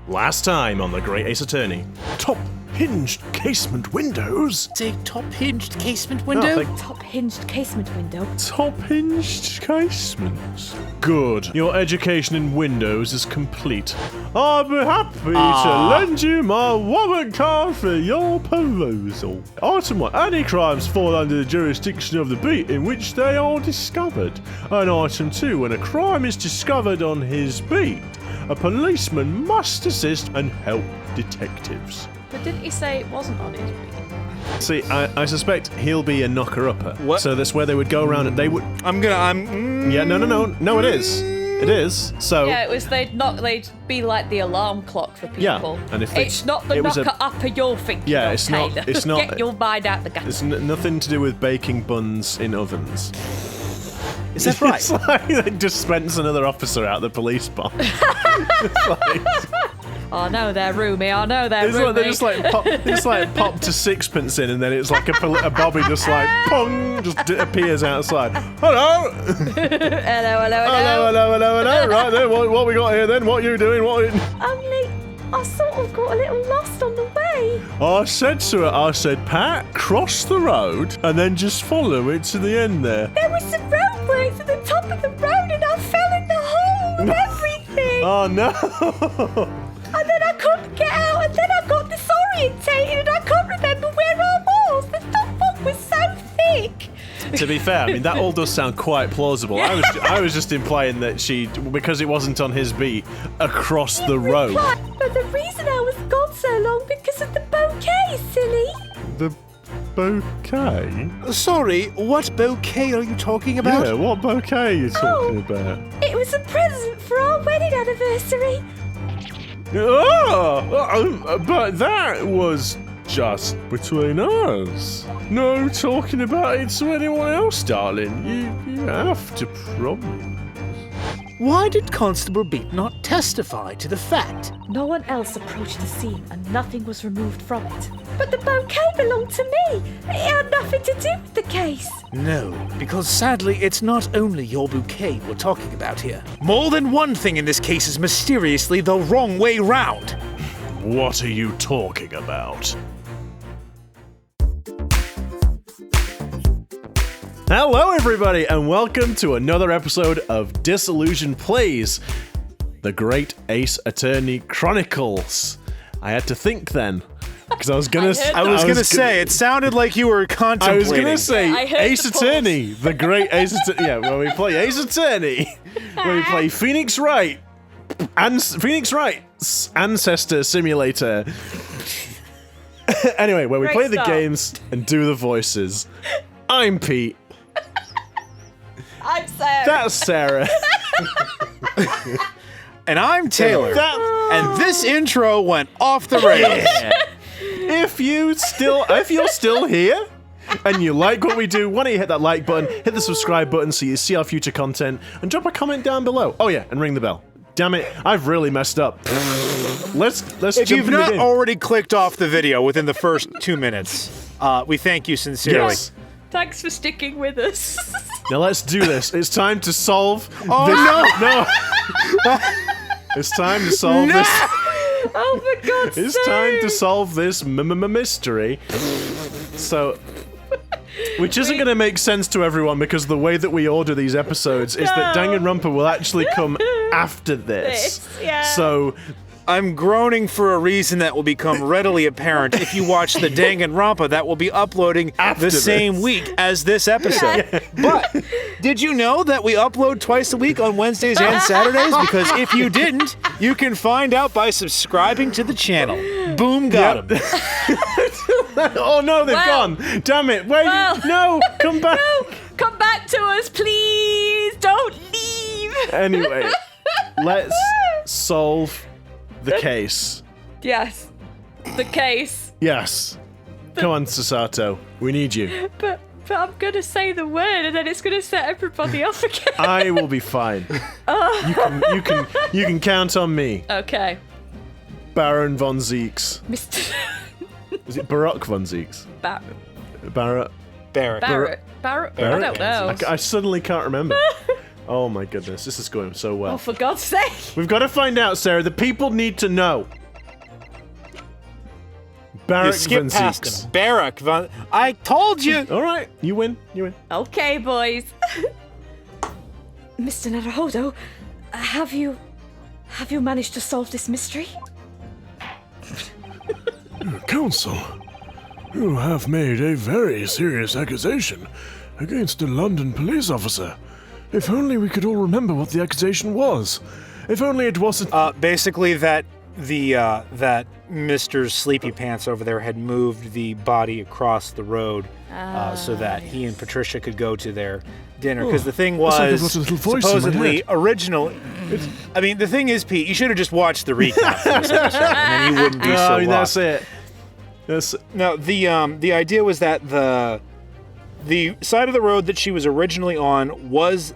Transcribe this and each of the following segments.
Last time on the Great Ace Attorney. Top hinged casement windows. Say top hinged casement window? Top hinged casement window. Top hinged casements. Good. Your education in windows is complete. I'll be happy to lend you my wallet card for your perusal. Item 1. Any crimes fall under the jurisdiction of the beat in which they are discovered. And item 2. When a crime is discovered on his beat, a policeman must assist and help detectives. But didn't he say it wasn't on his beat? See, I suspect he'll be a knocker-upper. What? So that's where they would go around and they would... Yeah, no, it is. It is. So... Yeah, it was, they'd be like the alarm clock for people. Yeah, and if they- it's not the it was knocker-upper you're thinking. Yeah, of, it's not- Taylor. it's not- Get your mind out the gas. It's nothing to do with baking buns in ovens. Is that right? It's like they dispense another officer out the police box. It's like... I know they're roomy, I know they're It's roomy. like they just like pop to sixpence in, and then it's like a bobby just like pong, just appears outside. Hello. Hello. Right then, what we got here then? What are you doing? Only, I sort of got a little lost on the way. I said to her, Pat, cross the road and then just follow it to the end there. There was some roadworks at the top of the road and I fell in the hole and everything. Oh no. And then I couldn't get out and then I got disorientated and I couldn't remember where I was. The top book was so thick. To be fair, I mean, that all does sound quite plausible. I was just implying that she, because it wasn't on his beat, across the road. But the reason I was gone so long because of the bouquet, silly. The bouquet? Sorry, what bouquet are you talking about? Yeah, what bouquet are you talking about? It was a present for our wedding anniversary. Oh, but that was just between us. No talking about it to anyone else, darling. You have to promise. Why did Constable Beat not testify to the fact? No one else approached the scene and nothing was removed from it. But the bouquet belonged to me. It had nothing to do with the case. No, because sadly it's not only your bouquet we're talking about here. More than one thing in this case is mysteriously the wrong way round. What are you talking about? Hello, everybody, and welcome to another episode of Disillusion Plays, the Great Ace Attorney Chronicles. I had to think then, because I was gonna say it sounded like you were contemplating. I was gonna say I heard Ace the pause. Attorney, the Great Ace Attorney. Yeah, well, we play Ace Attorney, where we play Phoenix Wright's Ancestor Simulator. Anyway, where we Great play the start. games and do the voices. I'm Pete. I'm Sarah. That's Sarah. And I'm Taylor. And this intro went off the rails. If you're still here and you like what we do, why don't you hit that like button, hit the subscribe button so you see our future content, and drop a comment down below. Oh yeah, and ring the bell. Damn it, I've really messed up. Let's If jump you've in the not game. already clicked off the video within the first 2 minutes, we thank you sincerely. Yes. Thanks for sticking with us. Now let's do this. It's time to solve this. No. It's time to solve this. Oh, for God's sake. It's time to solve this mystery. So, which isn't going to make sense to everyone because the way that we order these episodes is that Danganronpa will actually come after this. Yeah. So, I'm groaning for a reason that will become readily apparent if you watch the Danganronpa that will be uploading After the same this. week as this episode. But did you know that we upload twice a week on Wednesdays and Saturdays? Because if you didn't, you can find out by subscribing to the channel. Boom, got him. oh no, they've Well- gone. Damn it. Wait, Well- no, come back. No, come back to us, please. Don't leave. Anyway, let's solve the case. Yes, the case. Yes. Come on, Sasato. We need you. But I'm gonna say the word, and then it's gonna set everybody off again. I will be fine. You can count on me. Okay, Baron von Zeeks. Mr. Is it Baroque von Zeeks? Barrett. Barrett. Barrett. Barrett. I don't know. I suddenly can't remember. Oh my goodness, this is going so well. Oh, for God's sake! We've got to find out, Sarah. The people need to know. You Barak skip van past Zieks. him. Barak van... I told you! All right, you win. You win. Okay, boys. Mr. Naruhodo, have you managed to solve this mystery? Counsel, you have made a very serious accusation against a London police officer. If only we could all remember what the accusation was. If only it wasn't... Basically that that Mr. Sleepy Pants over there had moved the body across the road so that he and Patricia could go to their dinner. Because the thing it's like I've was got a little voice in my supposedly head. original. I mean, the thing is, Pete, you should have just watched the recap for this episode, and then you wouldn't be so Oh, that's lost. it. That's No, the idea was that the side of the road that she was originally on was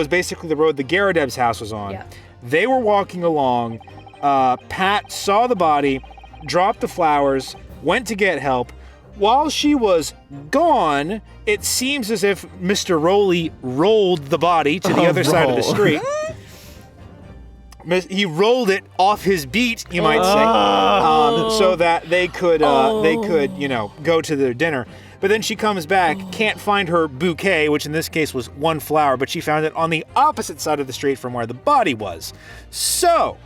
basically the road the Garrideb's house was on. Yeah. They were walking along. Pat saw the body, dropped the flowers, went to get help. While she was gone, it seems as if Mr. Roly rolled the body to the other side of the roll. street. He rolled it off his beat, you might say, so that they could, go to their dinner. But then she comes back, can't find her bouquet, which in this case was one flower, but she found it on the opposite side of the street from where the body was. So,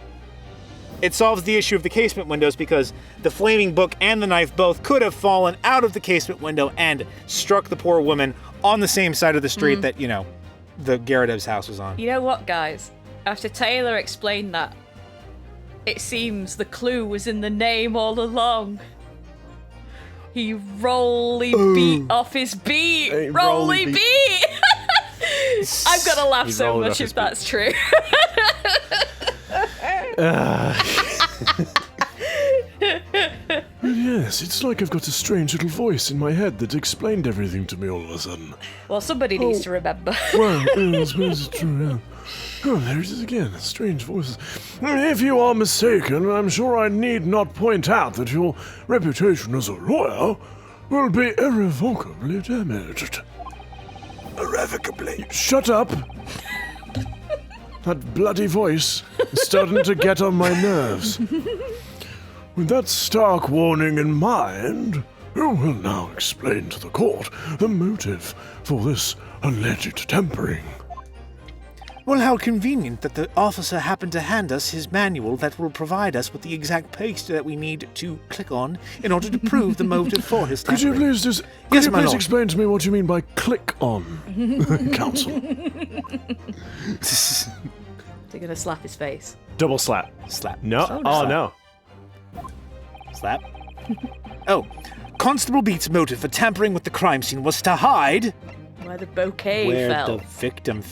it solves the issue of the casement windows because the flaming book and the knife both could have fallen out of the casement window and struck the poor woman on the same side of the street that, the Garrideb's house was on. You know what, guys? After Taylor explained that, it seems the clue was in the name all along. He Roly Beat off his beat. Hey, Roly Roly Beat. Beat! I'm gonna laugh He so rolled off much his if that's true. Yes, it's like I've got a strange little voice in my head that explained everything to me all of a sudden. Well, somebody needs to remember. Well, I suppose it's true, yeah. Oh, there it is again, strange voices. If you are mistaken, I'm sure I need not point out that your reputation as a lawyer will be irrevocably damaged. Irrevocably? Shut up! That bloody voice is starting to get on my nerves. With that stark warning in mind, I will now explain to the court the motive for this alleged tampering. Well, how convenient that the officer happened to hand us his manual that will provide us with the exact paste that we need to click on in order to prove the motive for his Could you tampering. please just Yes, my lord. explain to me what you mean by click on, counsel? They're gonna slap his face. double slap. Slap. No. Oh, no. Slap. Oh. Constable Beat's motive for tampering with the crime scene was to hide Where the bouquet where fell. the victim...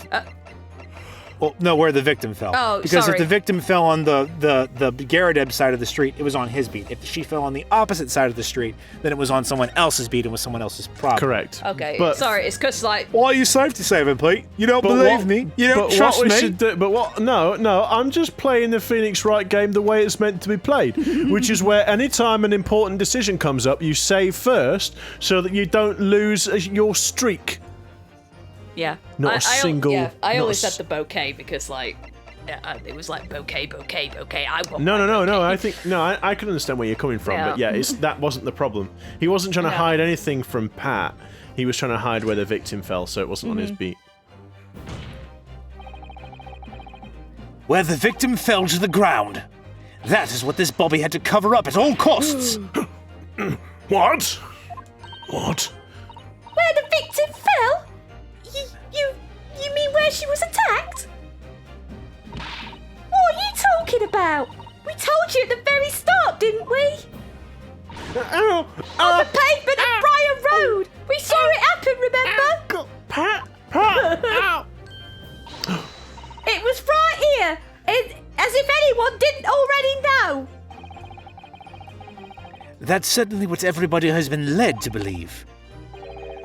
where the victim fell. Oh, because sorry. if the victim fell on the Garrideb side of the street, it was on his beat. If she fell on the opposite side of the street, then it was on someone else's beat and was someone else's problem. Correct. Okay, But- sorry, it's because, like, Why are you safe to save him, Pete? You don't But believe what- me? You don't but trust what we me? should do, but what? No, I'm just playing the Phoenix Wright game the way it's meant to be played, which is where anytime an important decision comes up, you save first so that you don't lose your streak. yeah. Not a single- Yeah, I not only a said s- the bouquet because, like, it was like bouquet. I want No. my bouquet. I think I can understand where you're coming from, but yeah, that wasn't the problem. He wasn't trying to Yeah. hide anything from Pat. He was trying to hide where the victim fell, so it wasn't on his beat. Where the victim fell to the ground. That is what this Bobby had to cover up at all costs. What? What? Where the victim fell? You mean where she was attacked? What are you talking about? We told you at the very start, didn't we? Ow! On the pavement of Briar Road. We saw it happen, remember? Pat! Ow! It was right here. As if anyone didn't already know. That's certainly what everybody has been led to believe.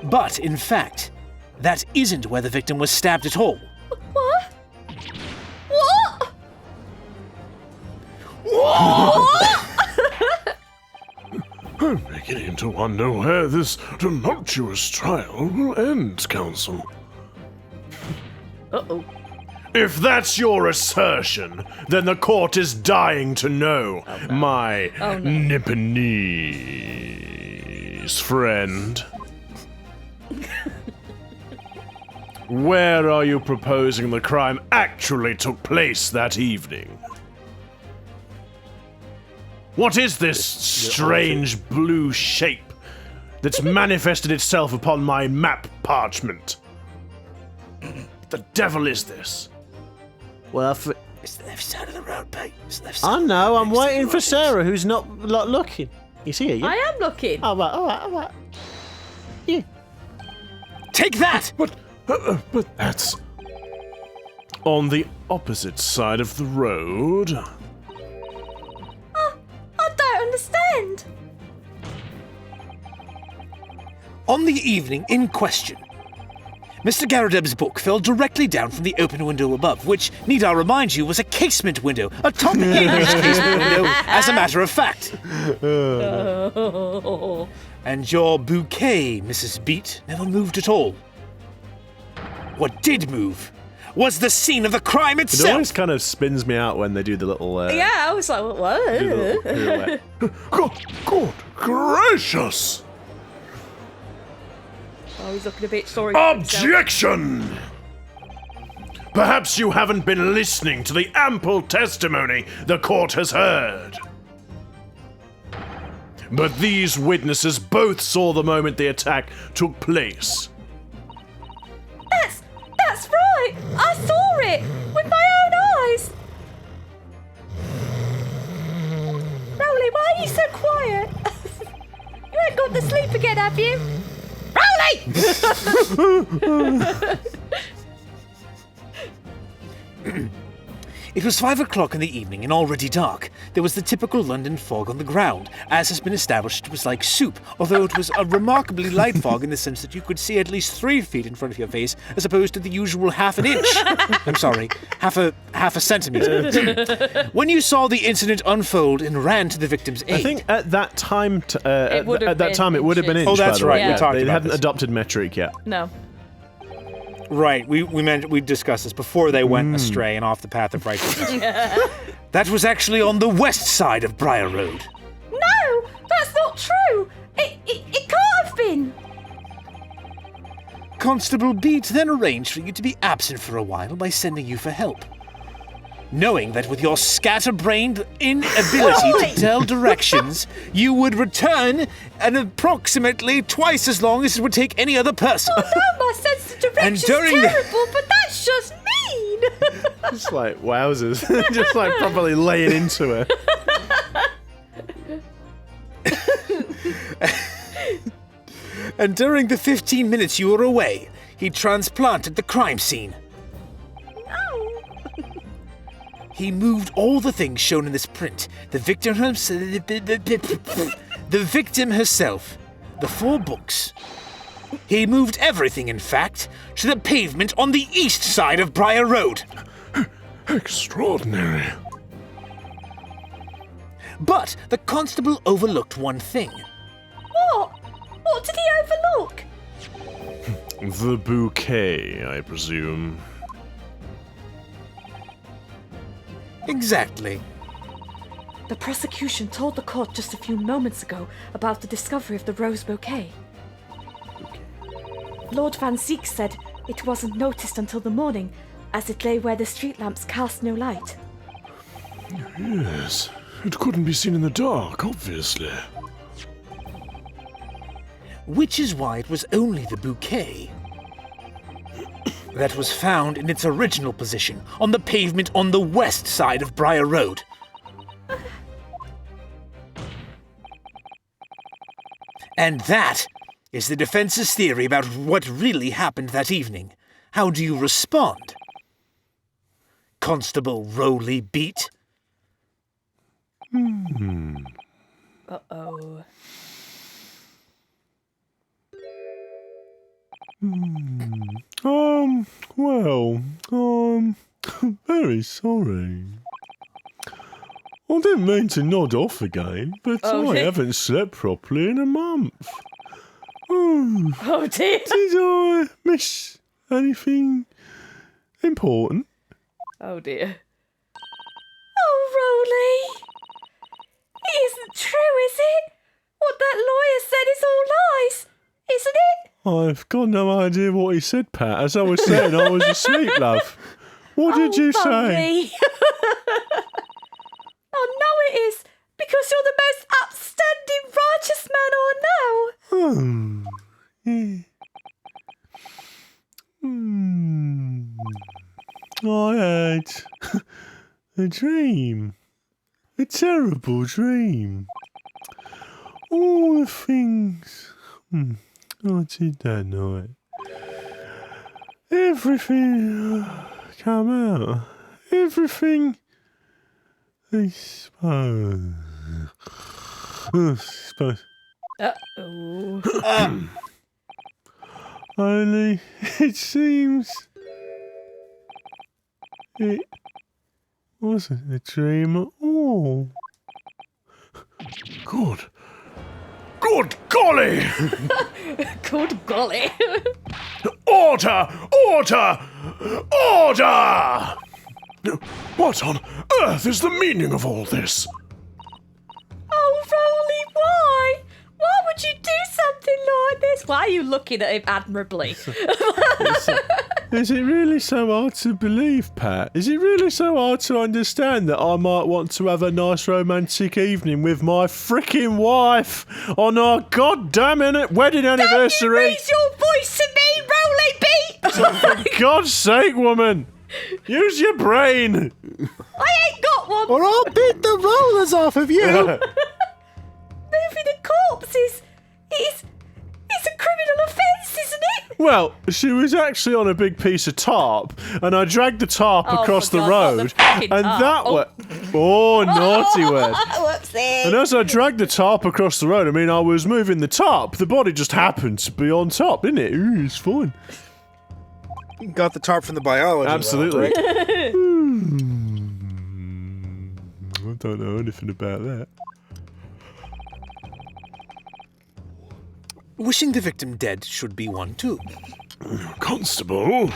But, in fact, that isn't where the victim was stabbed at all. What? What? I'm beginning to wonder where this tumultuous trial will end, counsel. Uh-oh. If that's your assertion, then the court is dying to know, my Nipponese friend. Where are you proposing the crime actually took place that evening? What is this strange blue shape that's manifested itself upon my map parchment? The devil is this? Well, It's the left side of the road, Pete. It's the left I side. know, I'm Next to waiting the for road. Sarah, who's not looking. You see her, yeah? I am looking. All right. Yeah. Take that! But that's on the opposite side of the road. I don't understand. On the evening in question, Mr. Garrideb's book fell directly down from the open window above, which, need I remind you, was a casement window, a top English casement window, as a matter of fact. And your bouquet, Mrs. Beat, never moved at all. What did move was the scene of the crime It itself. always kind of spins me out when they do the little. Yeah, I was like, what? do the little pirouette. Good gracious! Oh, he's looking a bit sorry for himself. Objection! Perhaps you haven't been listening to the ample testimony the court has heard. But these witnesses both saw the moment the attack took place. That's right. I saw it with my own eyes. Roly, why are you so quiet? You ain't gone to sleep again, have you? It was 5 o'clock in the evening and already dark. There was the typical London fog on the ground. As has been established, it was like soup, although it was a remarkably light fog in the sense that you could see at least 3 feet in front of your face, as opposed to the usual half an inch. I'm sorry, half a centimeter. When you saw the incident unfold and ran to the victim's aid, I think at that time, It would have been it would have been inches. inch. Oh, that's by the way. right, we Yeah, talked they about hadn't this. adopted metric yet. No. right, we discussed this before they went astray and off the path of righteousness. That was actually on the west side of Briar Road. No, that's not true. It can't have been. Constable Beat then arranged for you to be absent for a while by sending you for help. Knowing that with your scatterbrained inability to tell directions, you would return in approximately twice as long as it would take any other person. No, my sense of direction's during the- terrible, but that's just mean. Just like wowzers, just like properly laying into it. And during the 15 minutes you were away, he transplanted the crime scene. No. He moved all the things shown in this print. The victim herself, the 4 books. He moved everything, in fact, to the pavement on the east side of Briar Road. Extraordinary. But the constable overlooked one thing. What? What did he overlook? The bouquet, I presume. Exactly. The prosecution told the court just a few moments ago about the discovery of the rose bouquet. Lord Van Zeek said it wasn't noticed until the morning, as it lay where the street lamps cast no light. Yes, it couldn't be seen in the dark, obviously. Which is why it was only the bouquet that was found in its original position on the pavement on the west side of Briar Road. And that is the defense's theory about what really happened that evening. How do you respond, Constable Roly Beat? Uh-oh. Very sorry. I didn't mean to nod off again, but Oh, I dear. haven't slept properly in a month. Oh dear. Did I miss anything important. Oh dear. Oh, Roly. It isn't true, is it? What that lawyer said is all lies, isn't it? I've got no idea what he said, Pat. As I was saying, I was asleep, love. What did you say? Roly. I know it is, because you're the most upstanding, righteous man I know. Yeah. I had a dream. A terrible dream. All the things I did that night. Everything come out. Everything I suppose. Uh-oh. Only it seems it wasn't a dream at all. Good. Good golly! Good golly. Order! Order! Order! What on earth is the meaning of all this? Oh, Roly, why? Why would you do something like this? Why are you looking at him admirably? Is it really so hard to believe, Pat? Is it really so hard to understand that I might want to have a nice romantic evening with my freaking wife on our goddamn wedding anniversary? Don't you raise your voice to me, Roly Beat! For God's sake, woman! Use your brain! I ain't got one! Or I'll beat the rollers off of you. Moving a corpse is a criminal offence, isn't it? Well, she was actually on a big piece of tarp, and I dragged the tarp Oh, across for the God, not road, the fucking and tarp. that Oh. was... Oh, naughty word. Whoopsie. And as I dragged the tarp across the road, I mean, I was moving the tarp. The body just happened to be on top, didn't it? Ooh, it's fun. Got the tarp from the biology lab, Absolutely. right? I don't know anything about that. Wishing the victim dead should be one too. Constable,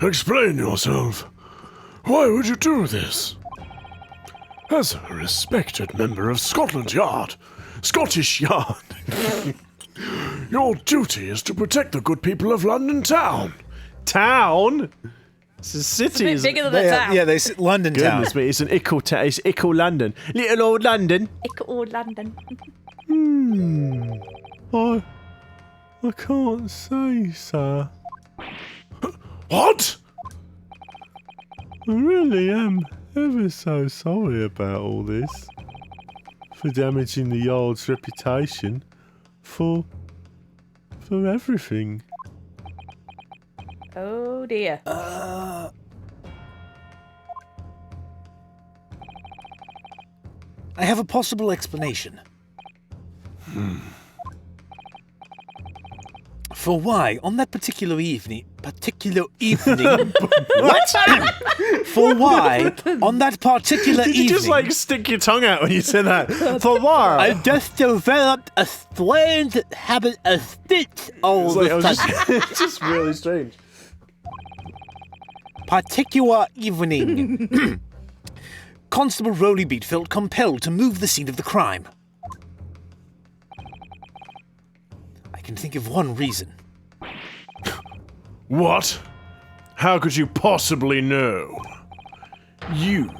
explain yourself. Why would you do this? As a respected member of Scotland Yard, Scottish Yard, your duty is to protect the good people of London Town. Town? It's a city, It's a bit isn't bigger than the town. Yeah, they sit London town. Goodness me, it's an ickle town. It's ickle London. Little old London. Or London. I can't say, sir. What? I really am ever so sorry about all this. For damaging the Yard's reputation. For everything. Oh dear. I have a possible explanation. For why, on that particular evening... What? For why, on that particular Did you evening... just like stick your tongue out when you said that? For what? I just developed a strange habit of speech all It's like, the I was time. just, just really strange. Particular evening. Constable Roly Beat felt compelled to move the scene of the crime. I can think of one reason. What? How could you possibly know? You,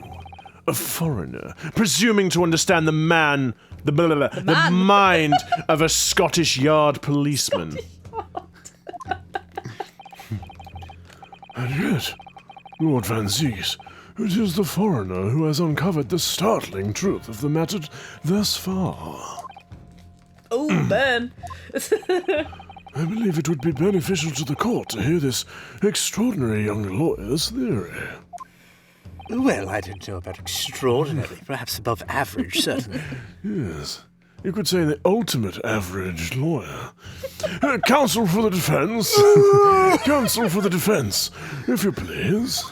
a foreigner, presuming to understand the mind of a Scottish Yard policeman. And yet, Lord Van Zees, it is the foreigner who has uncovered the startling truth of the matter thus far. Oh, burn. I believe it would be beneficial to the court to hear this extraordinary young lawyer's theory. Well, I don't know about extraordinary. Perhaps above average, certainly. Yes, you could say the ultimate average lawyer. Counsel for the defense. Counsel for the defense, if you please.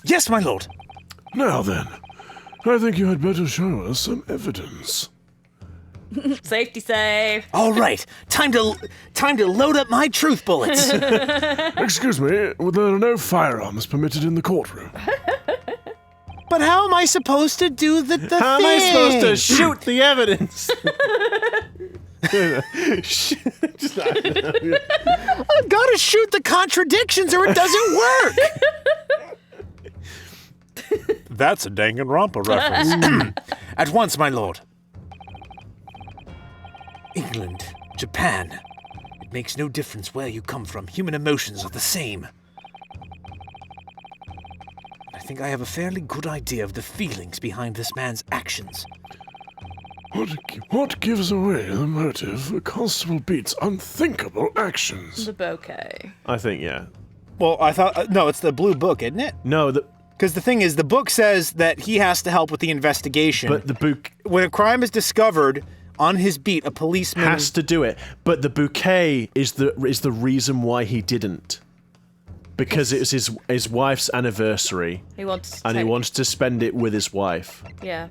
Yes, my lord. Now then, I think you had better show us some evidence. Safety save. All right, time to load up my truth bullets. Excuse me, there are no firearms permitted in the courtroom. But how am I supposed to do the How thing? am I supposed to shoot the evidence? I've got to shoot the contradictions or it doesn't work. That's a Danganronpa reference. At once, my lord. England, Japan. It makes no difference where you come from. Human emotions are the same. I think I have a fairly good idea of the feelings behind this man's actions. What gives away the motive for Constable Beat's unthinkable actions? The bouquet. I think, yeah. Well, I thought... no, it's the blue book, isn't it? No, Because the thing is, the book says that he has to help with the investigation. but the book When a crime is discovered on his beat, a policeman... has to do it. But the bouquet is the reason why he didn't. Because it was his wife's anniversary, He wants to and he wanted to spend it with his wife. Yeah.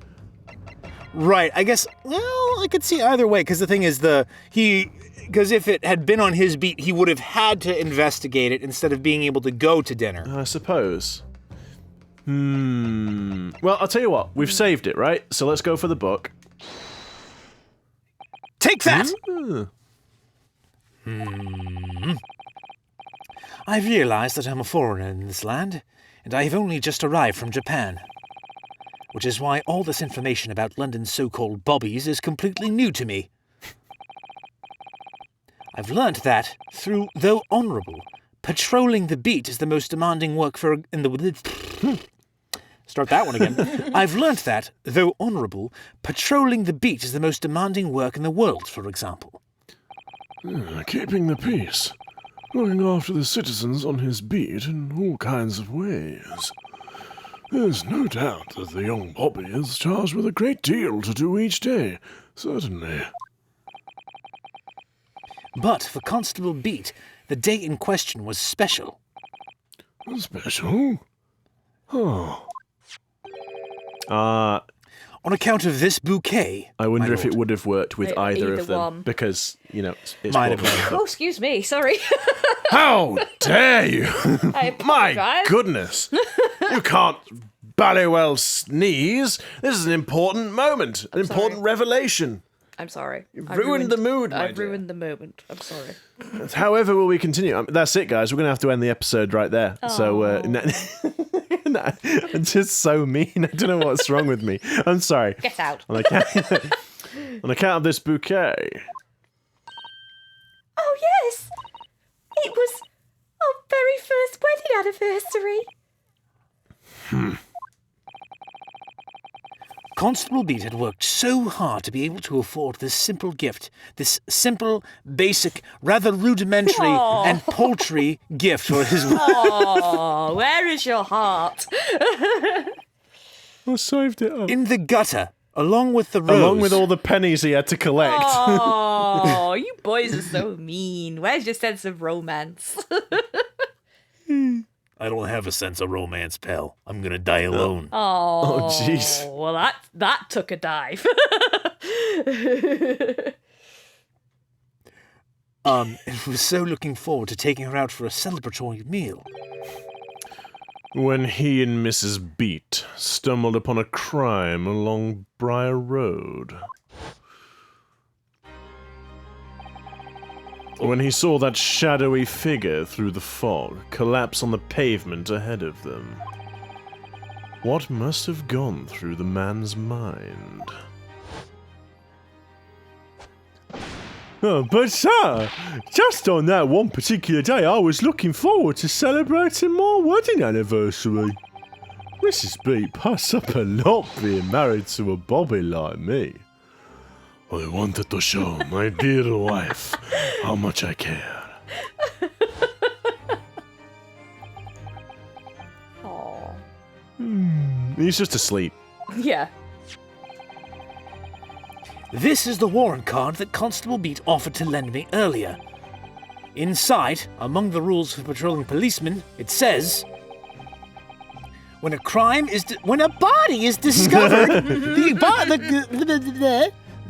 Right, I guess, well, I could see either way, because the thing is, because if it had been on his beat, he would have had to investigate it instead of being able to go to dinner. I suppose. Well, I'll tell you what. We've saved it, right? So let's go for the book. Take that! I've realized that I'm a foreigner in this land, and I have only just arrived from Japan. Which is why all this information about London's so-called bobbies is completely new to me. I've learnt that, though honourable, patrolling the beat is the most demanding work in the... Start that one again. I've learnt that, though honourable, patrolling the beat is the most demanding work in the world, for example. Keeping the peace. Looking after the citizens on his beat in all kinds of ways. There's no doubt that the young Bobby is charged with a great deal to do each day, certainly. But for Constable Beat, the day in question was special. Special? Oh. On account of this bouquet. I wonder my if it lord. would have worked with either of them. one. Because, it's Might have both. been. Oh, excuse me. Sorry. How dare you! I My apologise. goodness! You can't ballywell sneeze. This is an important moment, an important revelation. I'm sorry. I ruined the mood, my I've dear. ruined the moment. I'm sorry. However, will we continue? That's it, guys. We're going to have to end the episode right there. So, I'm just so mean. I don't know what's wrong with me. I'm sorry. Get out. On account of this bouquet. Oh, yes. It was our very first wedding anniversary. Constable Beat had worked so hard to be able to afford this simple gift, this simple, basic, rather rudimentary and paltry gift for his wife. Oh, where is your heart? I saved it up. In the gutter, along with the rose. Along with all the pennies he had to collect. Oh, you boys are so mean. Where's your sense of romance? I don't have a sense of romance, pal. I'm gonna die alone. Oh, jeez. Well, that took a dive. And was so looking forward to taking her out for a celebratory meal. When he and Mrs. Beat stumbled upon a crime along Briar Road. When he saw that shadowy figure through the fog collapse on the pavement ahead of them. What must have gone through the man's mind? Oh, but sir, just on that one particular day, I was looking forward to celebrating my wedding anniversary. Mrs. Beat passed up a lot being married to a bobby like me. I wanted to show my dear wife how much I care. Oh, He's just asleep. yeah. This is the warrant card that Constable Beat offered to lend me earlier. Inside, among the rules for patrolling policemen, it says... When a body is discovered,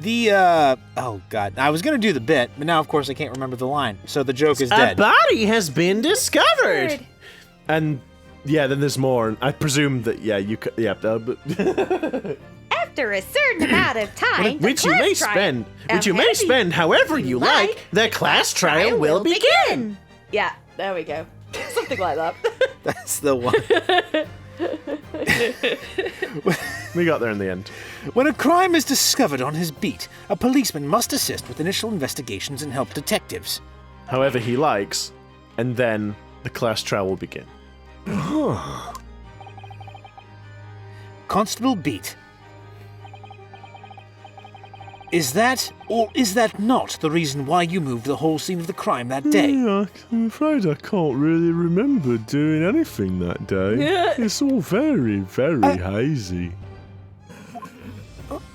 Oh, God. I was going to do the bit, but now, of course, I can't remember the line. So the joke is A dead. body has been discovered. And yeah, then there's more. I presume that you could. Yeah, but After a certain amount of time, the Which you may class trial spend, of which you may heavy spend however you like. The class trial will begin. Yeah, there we go. Something like that. That's the one. we got there in the end. When a crime is discovered on his beat, a policeman must assist with initial investigations and help detectives. However he likes, and then the class trial will begin. Constable Beat. Is that, or is that not, the reason why you moved the whole scene of the crime that day? I'm afraid I can't really remember doing anything that day. It's all very, very hazy.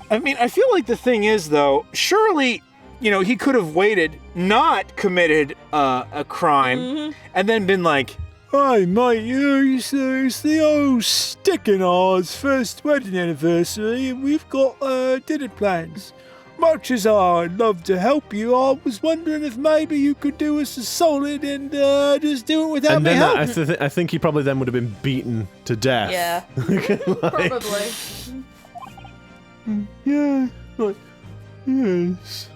I mean, I feel like the thing is, though, surely, he could have waited, not committed a crime, and then been like, "Hey, mate, it's the old Stick and R's first wedding anniversary, and we've got dinner plans. Much as I'd love to help you, I was wondering if maybe you could do us a solid and just do it without And me then helping." I think he probably then would have been beaten to death. Yeah, probably. Yeah, like, yes.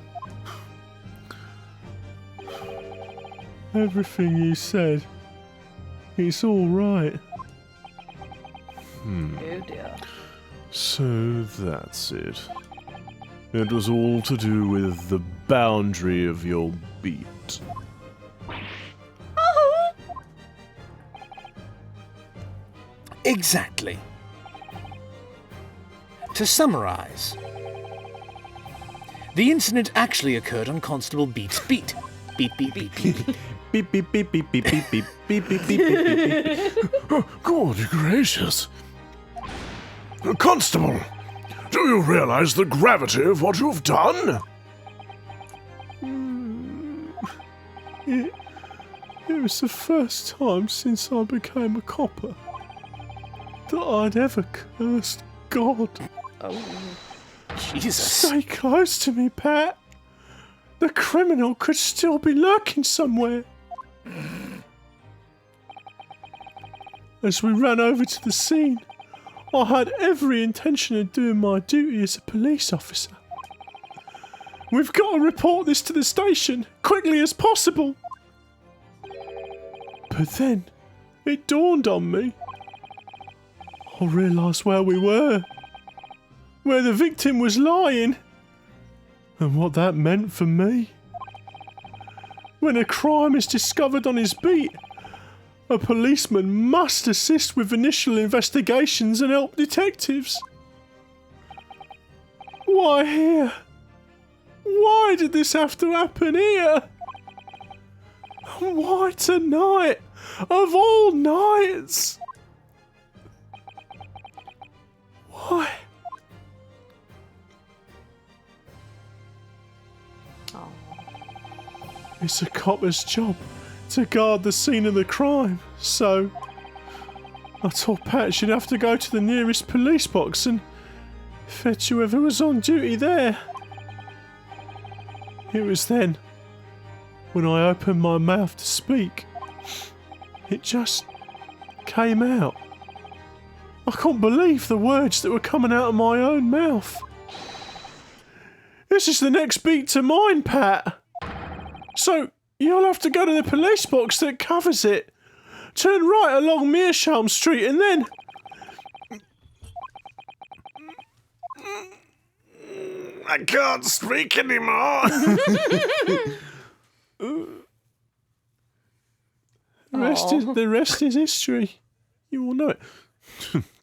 Everything you said, it's all right. Oh dear. So that's it. It was all to do with the boundary of your beat. Exactly. To summarize, the incident actually occurred on Constable Beat's beat. Beat, beat, beat, beat. Beep beep beep beep beep beep beep beep beep beep beep beep. Good gracious. Constable, do you realize the gravity of what you've done? It was the first time since I became a copper that I'd ever cursed God. Jesus. Stay close to me, Pat. The criminal could still be lurking somewhere. As we ran over to the scene, I had every intention of doing my duty as a police officer. We've got to report this to the station, quickly as possible. But then, it dawned on me. I realised where we were. Where the victim was lying. And what that meant for me. When a crime is discovered on his beat, a policeman must assist with initial investigations and help detectives. Why here? Why did this have to happen here? And why tonight? Of all nights? Why? It's a copper's job to guard the scene of the crime, so I told Pat she'd have to go to the nearest police box and fetch whoever was on duty there. It was then, when I opened my mouth to speak, it just came out. I couldn't believe the words that were coming out of my own mouth. This is the next beat to mine, Pat. So, you'll have to go to the police box that covers it. Turn right along Meerschaum Street and then... I can't speak anymore. The rest is history. You all know it.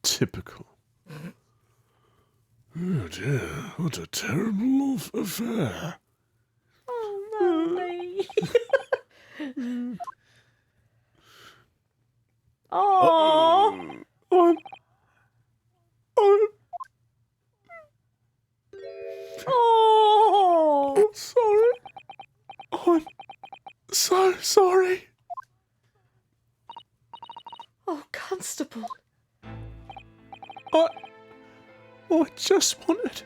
Typical. Oh dear, what a terrible affair. Oh, I'm sorry. I'm so sorry. oh, Constable. I just wanted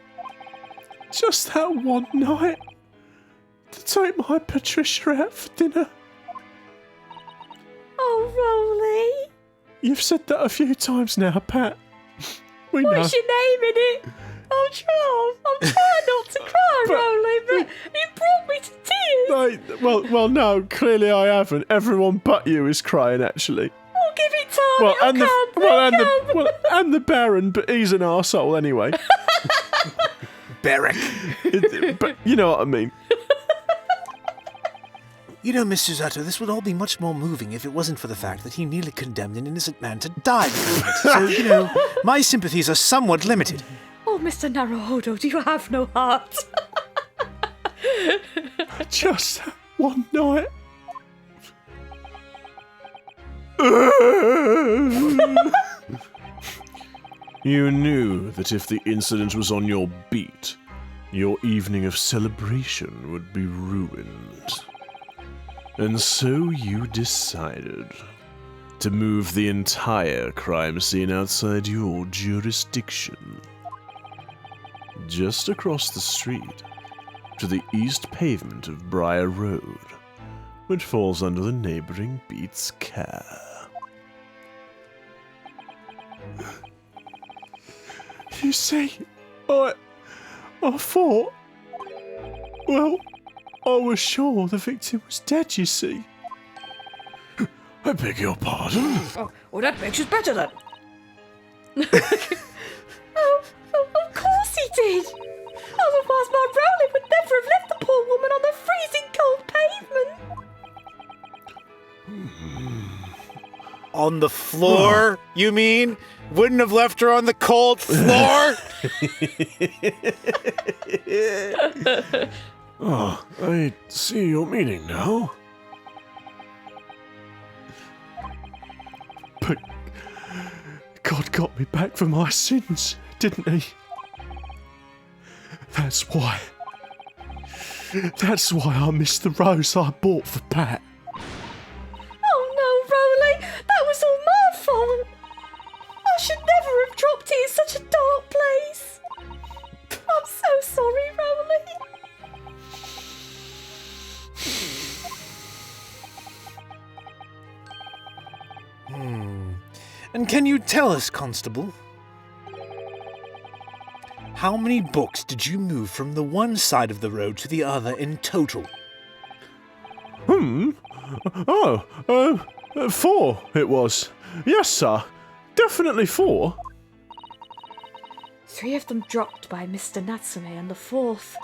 Just that one night. To take my Patricia out for dinner. Oh, Roly. You've said that a few times now, Pat. We know. What's your name in it? I'm trying not to cry, Roly, but you brought me to tears. Well, no, clearly I haven't. Everyone but you is crying, actually. Oh, give it time. And the Baron, but he's an arsehole anyway. Barrack. But you know what I mean. You know, Mr. Zato, this would all be much more moving if it wasn't for the fact that he nearly condemned an innocent man to die because of it. So, you know, my sympathies are somewhat limited. Oh, Mr. Naruhodo, do you have no heart? Just one night. You knew that if the incident was on your beat, your evening of celebration would be ruined. And so you decided to move the entire crime scene outside your jurisdiction. Just across the street, to the east pavement of Briar Road, which falls under the neighboring Beat's care. You see, I thought, well, I was sure the victim was dead, you see. I beg your pardon? Oh, well, that makes it better then. Of course he did. Otherwise, my Roly would never have left the poor woman on the freezing cold pavement. On the floor, you mean? Wouldn't have left her on the cold floor? Oh, I see your meaning now. But God got me back for my sins, didn't he? That's why I missed the rose I bought for Pat. Oh no, Roly, that was all my fault. I should never have dropped it in such a dark place. I'm so sorry, Roly. And can you tell us, Constable, how many books did you move from the one side of the road to the other in total? 4 it was. Yes, sir. Definitely 4. 3 of them dropped by Mr. Natsume, and the 4th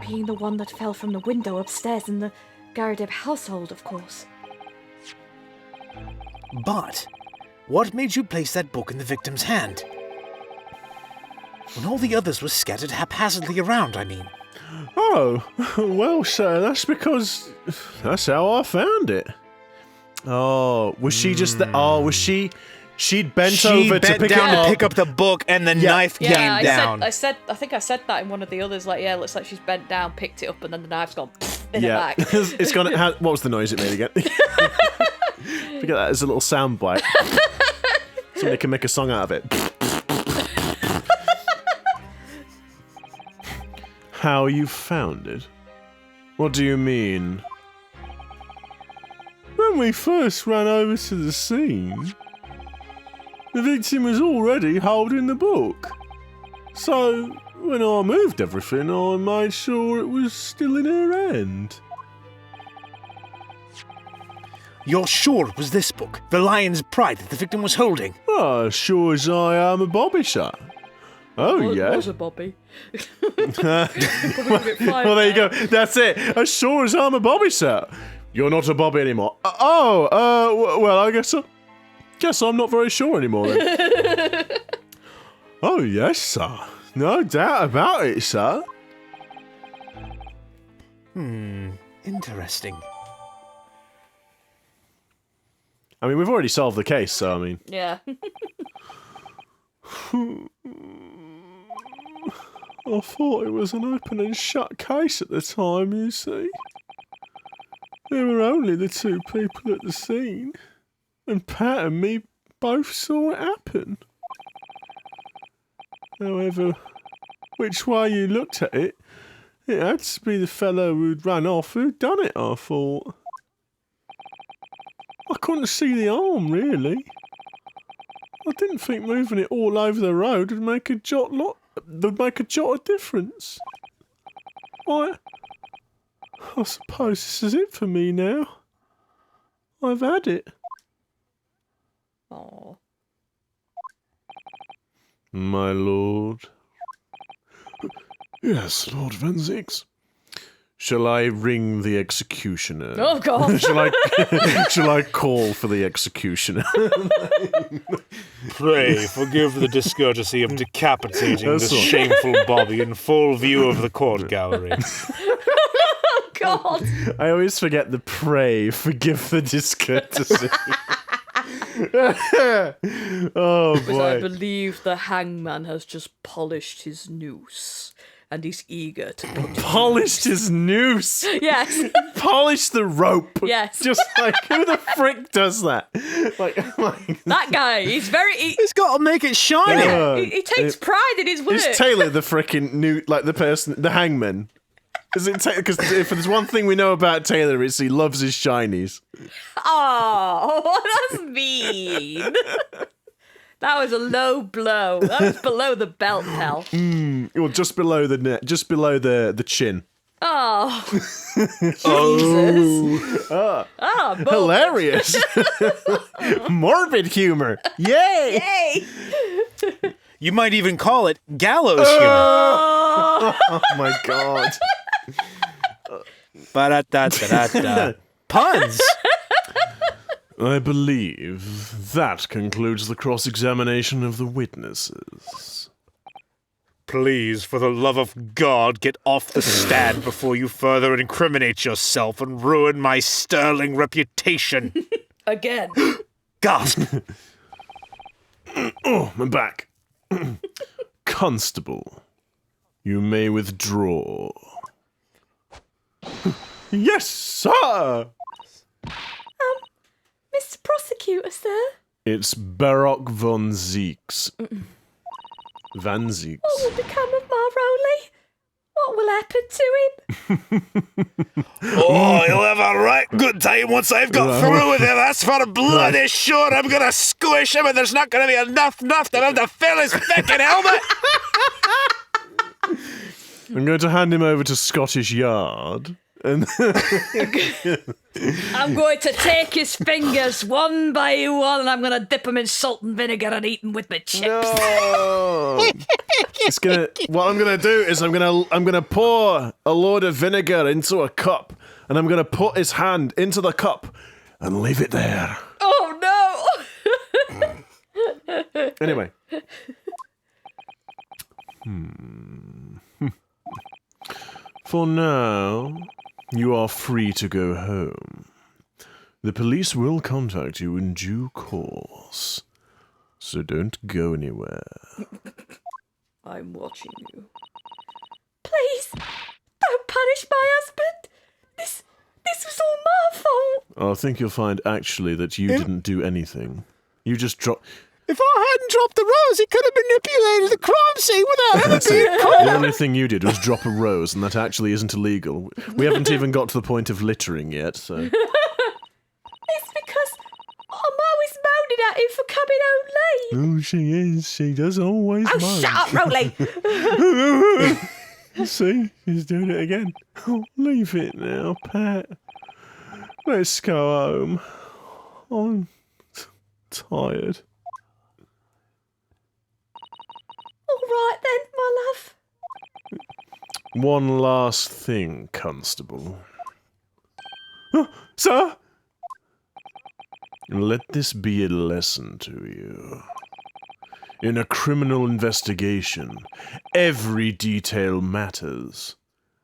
being the one that fell from the window upstairs in the Garrideb household, of course. But what made you place that book in the victim's hand? When all the others were scattered haphazardly around, I mean. Oh, well, sir, that's because that's how I found it. Oh, was she just the... Oh, was she... She'd bent over to pick down it up. to pick up the book, and the knife came down. I think I said that in one of the others. Like, yeah, it looks like she's bent down, picked it up, and then the knife's gone in her back. It's gone. What was the noise it made again? Forget that as a little sound bite. Somebody can make a song out of it. How you found it? What do you mean? When we first ran over to the scene, the victim was already holding the book. So, when I moved everything, I made sure it was still in her hand. You're sure it was this book, The Lion's Pride, that the victim was holding? Oh, sure as I am a bobby shot. Oh, yeah. It was a Bobby. Well, there you go. That's it. As sure as I'm a bobby shot. You're not a bobby anymore. Well, I guess I'm not very sure anymore then. Oh, yes, sir. No doubt about it, sir. Interesting. I mean, we've already solved the case, so I mean... Yeah. I thought it was an open and shut case at the time, you see. There were only the 2 people at the scene, and Pat and me both saw it happen. However, which way you looked at it, it had to be the fellow who'd run off who'd done it, I thought. I couldn't see the arm, really. I didn't think moving it all over the road would make a jot of difference. I suppose this is it for me now. I've had it. Oh. My lord. Yes, Lord Van Zix. Shall I ring the executioner? Oh, God. Shall I call for the executioner? Pray forgive the discourtesy of decapitating That's this all. shameful bobby in full view of the court gallery. God. I always forget the pray, forgive the discourtesy. Oh, Because I boy. believe the hangman has just polished his noose. And he's eager to put it. Polished his noose. Yes. Polish the rope. Yes. Just like, who the frick does that? Like, That guy, he's very... He's got to make it shiny. Yeah. He takes pride in his work. Is Taylor the frickin' new, like the person, the hangman? Is it because if there's one thing we know about Taylor, it's he loves his shinies. Oh, that's mean. That was a low blow. That was below the belt, pal. Well, just below the neck, just below the chin. Oh. Jesus. Oh, Hilarious. Morbid humor. Yay! Hey. You might even call it gallows humor. Oh my god. Ba-da-da-da-da-da. Puns. I believe that concludes the cross-examination of the witnesses. Please, for the love of God, get off the stand before you further incriminate yourself and ruin my sterling reputation. Again. Gasp. Oh, my back. Constable, you may withdraw. Yes, sir! Mr. Prosecutor, sir. It's Baroque von Zeeks. Van Zeeks. What will become of my Roly? What will happen to him? Oh, you'll have a right good time once I've got through with him. That's for bloody sure. I'm going to squish him and there's not going to be enough to him to fill his fucking helmet. I'm going to hand him over to Scottish Yard. And I'm going to take his fingers one by one and I'm going to dip them in salt and vinegar and eat them with my chips. No. What I'm gonna do is I'm gonna pour a load of vinegar into a cup, and I'm gonna put his hand into the cup and leave it there. Oh no! Anyway. For now, you are free to go home. The police will contact you in due course, so don't go anywhere. I'm watching you. Please, don't punish my husband. This was all my fault. I think you'll find actually that you didn't do anything. You just dropped. If I hadn't dropped the rose, he could have manipulated the crime scene without ever being caught. The only thing you did was drop a rose, and that actually isn't illegal. We haven't even got to the point of littering yet, so. It's because I'm always moaning at him for coming home late. Oh, she is. She does always Oh, moan. shut up, Roly. See? She's doing it again. Oh, leave it now, Pat. Let's go home. I'm tired. All right then, my love. One last thing, Constable. Oh, sir? Let this be a lesson to you. In a criminal investigation, every detail matters,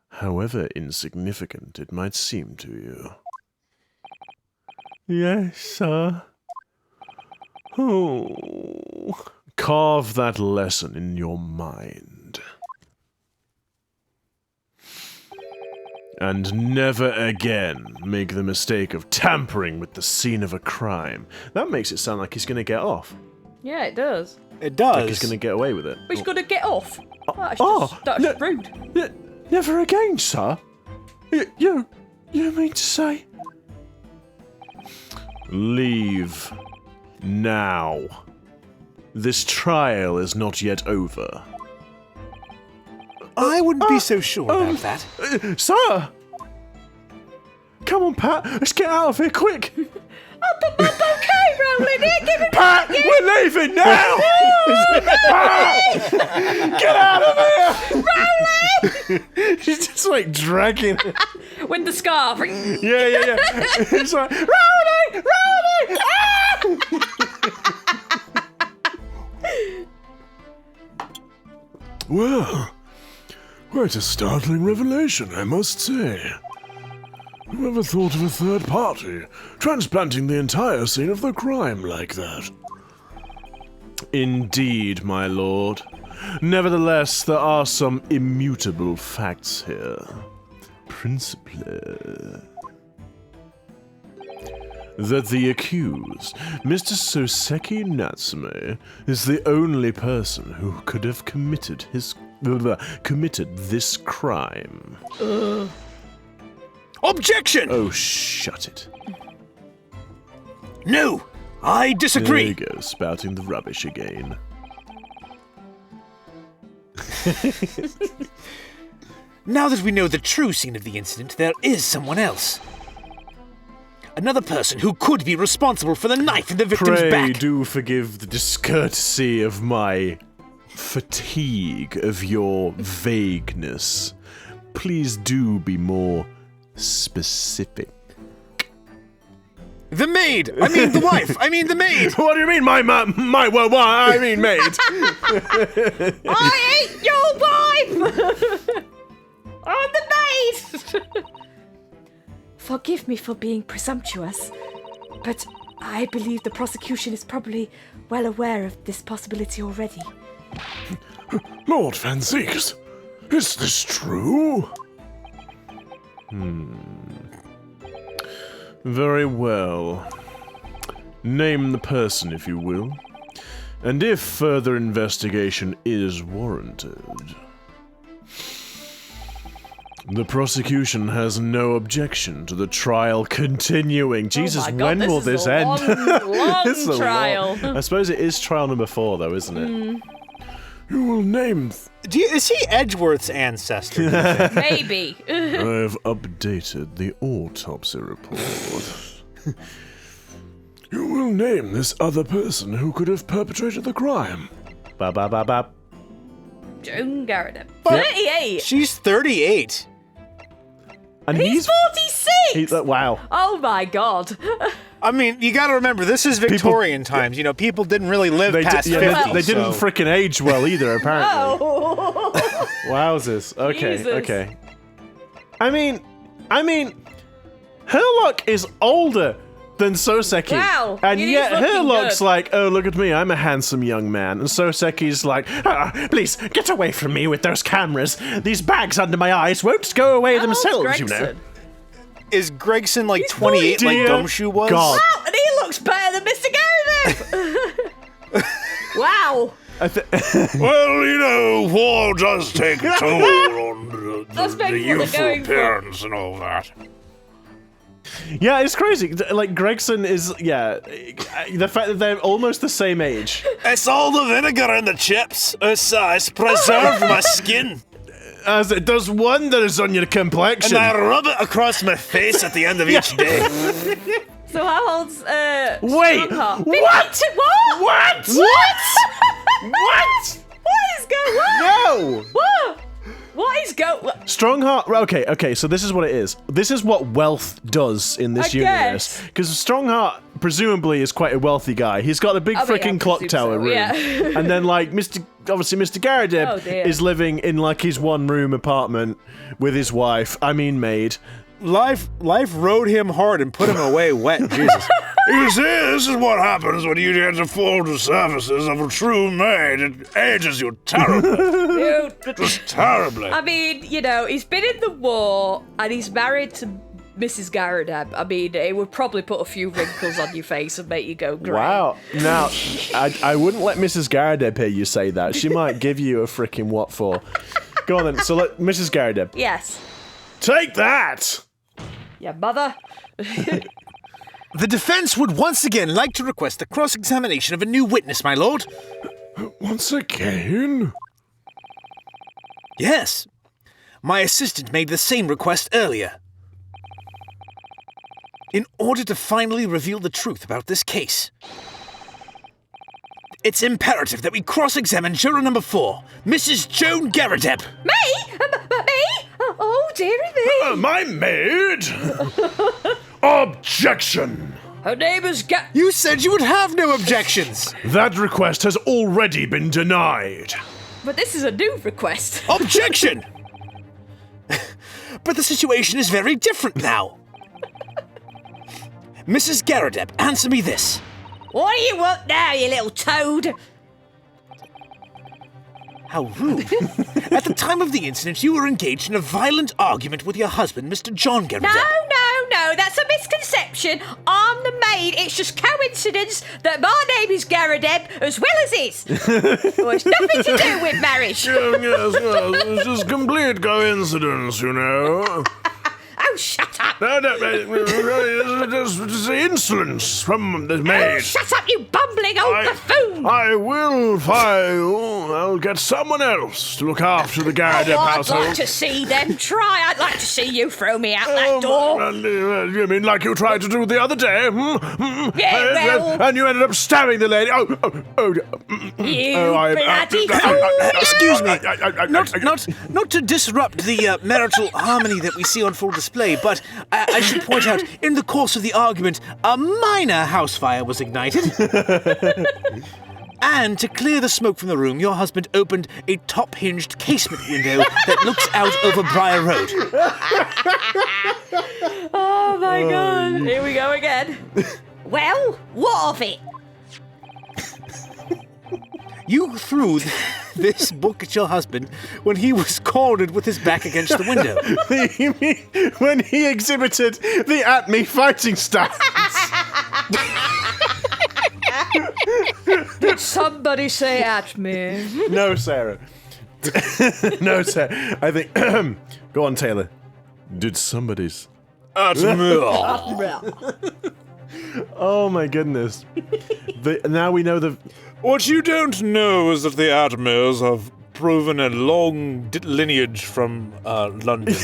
however insignificant it might seem to you. Yes, sir. Oh. Carve that lesson in your mind. And never again make the mistake of tampering with the scene of a crime. That makes it sound like he's going to get off. Yeah, it does. It does. Like he's going to get away with it. He's gonna get off. That's no. rude. Never again, sir. You mean to say? Leave. Now. This trial is not yet over. I wouldn't be so sure about that. Sir! Come on, Pat. Let's get out of here, quick. Okay, Roland, here, give it Pat, we're leaving now! Pat! Get out of here! Roland! She's just like dragging it. with the scarf. Yeah. It's like, Roly! Ah! Well, quite a startling revelation, I must say. Whoever thought of a third party transplanting the entire scene of the crime like that? Indeed, my lord. Nevertheless, there are some immutable facts here. Principally, that the accused, Mr. Soseki Natsume, is the only person who could have committed this crime. Objection! Oh, shut it. No, I There disagree. you go, spouting the rubbish again. Now that we know the true scene of the incident, there is someone else. Another person who could be responsible for the knife in the victim's Pray back. do forgive the discourtesy of my fatigue of your vagueness. Please do be more specific. The maid! I mean the wife! I mean the maid! What do you mean, maid? I ain't your wife! I'm the maid! Forgive me for being presumptuous, but I believe the prosecution is probably well aware of this possibility already. Lord Van Zeeks, is this true? Very well. Name the person, if you will. And if further investigation is warranted. The prosecution has no objection to the trial continuing. Jesus, my God, when this will is this a end? long This is a trial. I suppose it is trial number 4, though, isn't it? You will name... Is he Edgeworth's ancestor? do you think? Maybe. I've updated the autopsy report. You will name this other person who could have perpetrated the crime. Ba. Joan Garrideb. 38. She's 38. And He's 46. wow. Oh my God. I mean, you gotta remember, this is Victorian times. You know, people didn't really live past 50. They didn't so- frickin' age well either, apparently. Oh. Wowzers. Okay, Jesus. okay. I mean, Herlock is older than Soseki. Wow, And he is yet looking Herlock's good. like, oh, look at me, I'm a handsome young man. And Soseki's like, please, get away from me with those cameras. These bags under my eyes won't go away How old's themselves, you know. Gregson? Is Gregson like 28 like Dear Gumshoe was? God. Wow, and he looks better than Mr. Garrideb. Wow. Well, you know, war does take a toll on That's maybe what they're going for. and all that. Yeah, it's crazy. Like, Gregson is, the fact that they're almost the same age. It's all the vinegar in the chips. It's preserved my skin. As it does wonders on your complexion. And I rub it across my face at the end of each day. So how old's Wait, Strongheart? what? 52 What? What? What? What is going on? No! What? What is going? Strongheart. Okay. So this is what it is. This is what wealth does in this I universe. guess. Because Strongheart presumably is quite a wealthy guy. He's got a big I mean, freaking I clock presume tower so, room, yeah. and then like Mr. Garrideb Oh, dear. is living in like his one-room apartment with his wife. I mean, maid. Life rode him hard and put him away wet. Jesus. You see, this is what happens when you get to fold the surfaces of a true maid. It ages you terribly. Dude, Just terribly. I mean, you know, he's been in the war and he's married to Mrs Garrideb. I mean, it would probably put a few wrinkles on your face and make you go grey. Wow. Now, I wouldn't let Mrs Garrideb hear you say that. She might give you a freaking what for. Go on then. So let Mrs Garrideb. Yes. Take that! Yeah, mother. The defense would once again like to request the cross-examination of a new witness, my lord. Once again? Yes. My assistant made the same request earlier. In order to finally reveal the truth about this case, it's imperative that we cross-examine juror number 4, Mrs. Joan Garrideb. Me? Me? Oh, dearie me. My maid? Objection! Her name is You said you would have no objections. That request has already been denied. But this is a new request. Objection! But the situation is very different now. Mrs. Garrideb, answer me this. What do you want now, you little toad? How rude. At the time of the incident, you were engaged in a violent argument with your husband, Mr. John Garrideb. No, that's a misconception. I'm the maid. It's just coincidence that my name is Garrideb as well as his. Well, it's nothing to do with marriage. Yes, it's just complete coincidence, you know. Oh, shut up. No, it's insolence from the maid. Oh, shut up, you bumbling old buffoon. I will file. I'll get someone else to look after the Garrideb I'd household. like to see them try. I'd like to see you throw me out that door. You mean like you tried to do the other day? Yeah, well- And you ended up stabbing the lady. You bloody Excuse me. Not to disrupt the marital harmony that we see on full display, but I should point out, in the course of the argument, a minor house fire was ignited. And to clear the smoke from the room, your husband opened a top-hinged casement window that looks out over Briar Road. Oh my god. Here we go again. Well, what of it? You threw this book at your husband when he was cornered with his back against the window. You mean when he exhibited the At Me fighting stance? Did somebody say at me? No, Sarah. No, Sarah. I think... Go on, Taylor. Did somebody's... Oh my goodness. Now we know the... What you don't know is that the Atmers have proven a long lineage from London.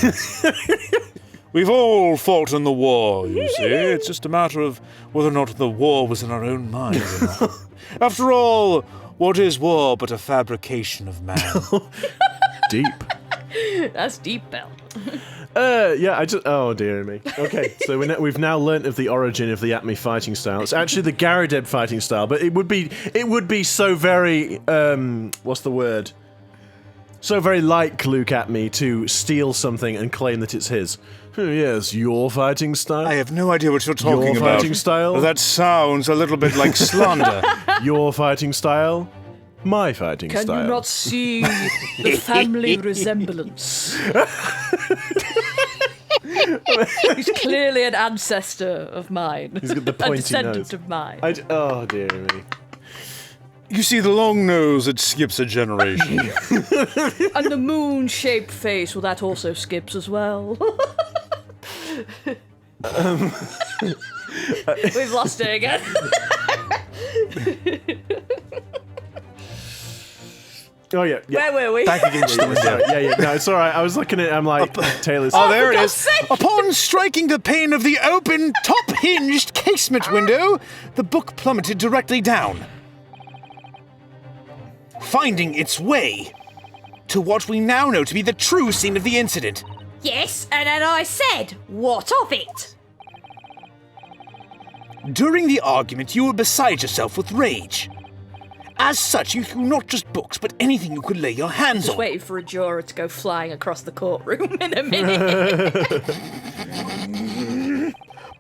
We've all fought in the war, you see. It's just a matter of whether or not the war was in our own minds or not. After all, what is war but a fabrication of man? Deep. That's deep, Bell. Yeah, oh dear me. Okay, so we've now learnt of the origin of the At Me fighting style. It's actually the Garrideb fighting style, but it would be so very, what's the word? So very like Luke At Me to steal something and claim that it's his. Yes, your fighting style? I have no idea what you're talking Your about. fighting style? That sounds a little bit like slander. Your fighting style? My fighting Can style. you not see the family resemblance? He's clearly an ancestor of mine. He's got the A pointy descendant nose. of mine. Oh dear me. You see, the long nose, it skips a generation. And the moon-shaped face, well, that also skips as well. We've lost it again. Oh yeah. Where were we? Back against the window. Yeah. No, it's all right. I was looking at. I'm like Taylor's. Oh, there it God's is. sake. Upon striking the pane of the open, top-hinged casement window, the book plummeted directly down, finding its way to what we now know to be the true scene of the incident. Yes, and then I said, what of it? During the argument, you were beside yourself with rage. As such, you threw not just books, but anything you could lay your hands Just on. waiting for a juror to go flying across the courtroom in a minute.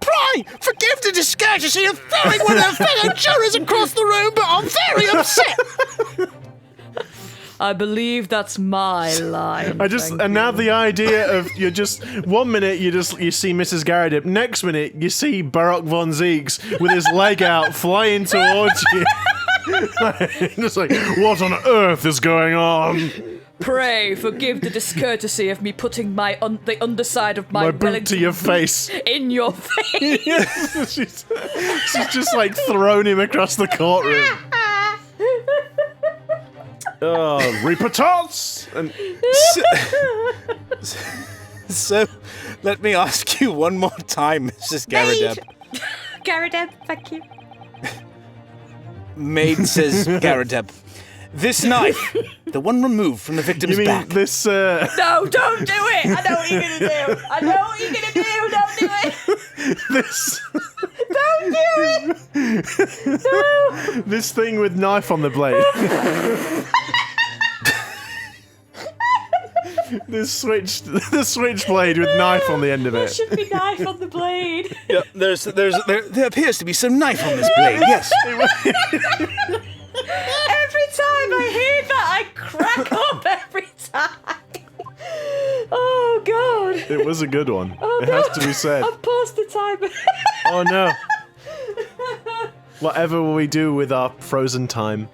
Pry! Forgive the discourtesy of throwing one of our fellow jurors across the room, but I'm very upset! I believe that's my line. And now the idea of you're just 1 minute you see Mrs. Garrideb, next minute you see Baroque von Zeeks with his leg out flying towards you. Just like, what on earth is going on? Pray forgive the discourtesy of me putting the underside of my boot to your face. In your face. she's just like thrown him across the courtroom. Oh, Reaper Tots! And So, let me ask you one more time, Mrs. Garrideb. Garrideb, thank you. Maid says Garrideb. This knife, the one removed from the victim's back. This, No, don't do it! I know what you're gonna do! I know what you're gonna do! Don't do it! this, Don't do it! No! this thing with knife on the blade. The switchblade with knife on the end of There it. should be knife on the blade. Yeah, there appears to be some knife on this blade, yes. Every time I hear that, I crack up every time. Oh, God. It was a good one. Oh, it has to be said. I've paused the timer. Oh, no. Whatever will we do with our frozen time?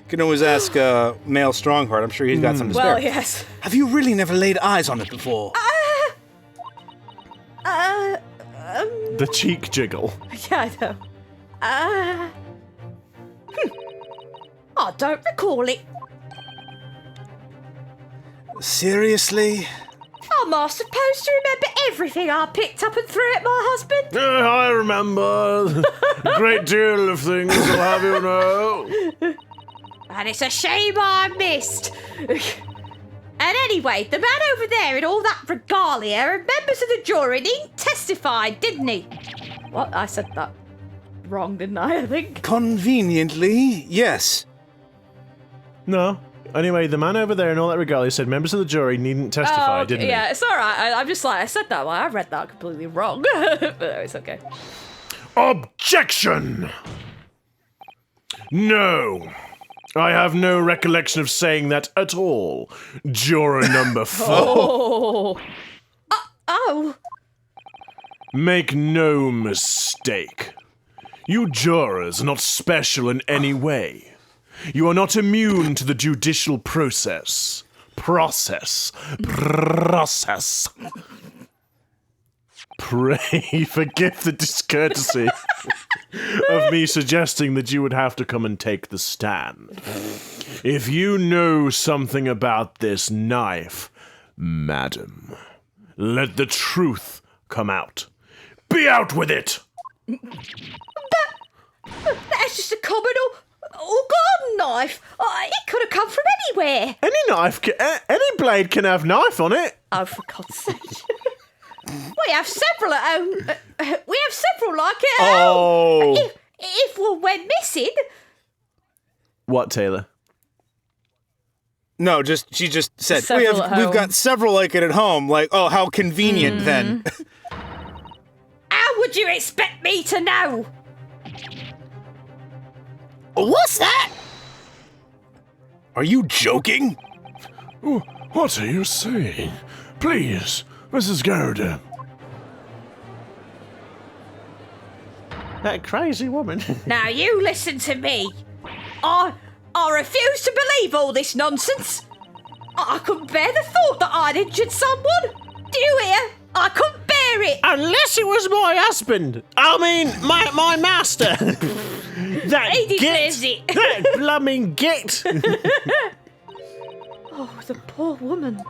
Can always ask Male Strongheart. I'm sure he's got some to spare. Well, yes. Have you really never laid eyes on it before? The cheek jiggle. Yeah, I know. I don't recall it. Seriously? Am I supposed to remember everything I picked up and threw at my husband? I remember a great deal of things, I'll have you know. And it's a shame I missed. And anyway, the man over there in all that regalia and members of the jury, he testified, didn't he? What? I said that wrong, didn't I think? Conveniently, yes. No. Anyway, the man over there in all that regalia said members of the jury needn't testify, didn't yeah, he? it's alright. I'm just like, I said that, well, I read that completely wrong. But it's okay. Objection! No. I have no recollection of saying that at all. Juror number 4. Oh, Make no mistake. You jurors are not special in any way. You are not immune to the judicial process. Process. Pray forgive the discourtesy of me suggesting that you would have to come and take the stand. If you know something about this knife, madam, let the truth come out. Be out with it! that's just a common or garden knife. It could have come from anywhere. Any knife, any blade can have knife on it. Oh, for God's sake. We have several at home. We have several like it at Oh. home. If one went missing, What, Taylor? No, she just said Several at we've home. got several like it at home. Like, oh, how convenient then. how would you expect me to know? What's that? Are you joking? What are you saying? Please, Mrs. Garrideb. That crazy woman. Now you listen to me. I refuse to believe all this nonsense. I couldn't bear the thought that I'd injured someone. Do you hear? I couldn't bear it. Unless it was my husband. I mean, my master. That He git. deserves it. That blooming git. Oh, the poor woman.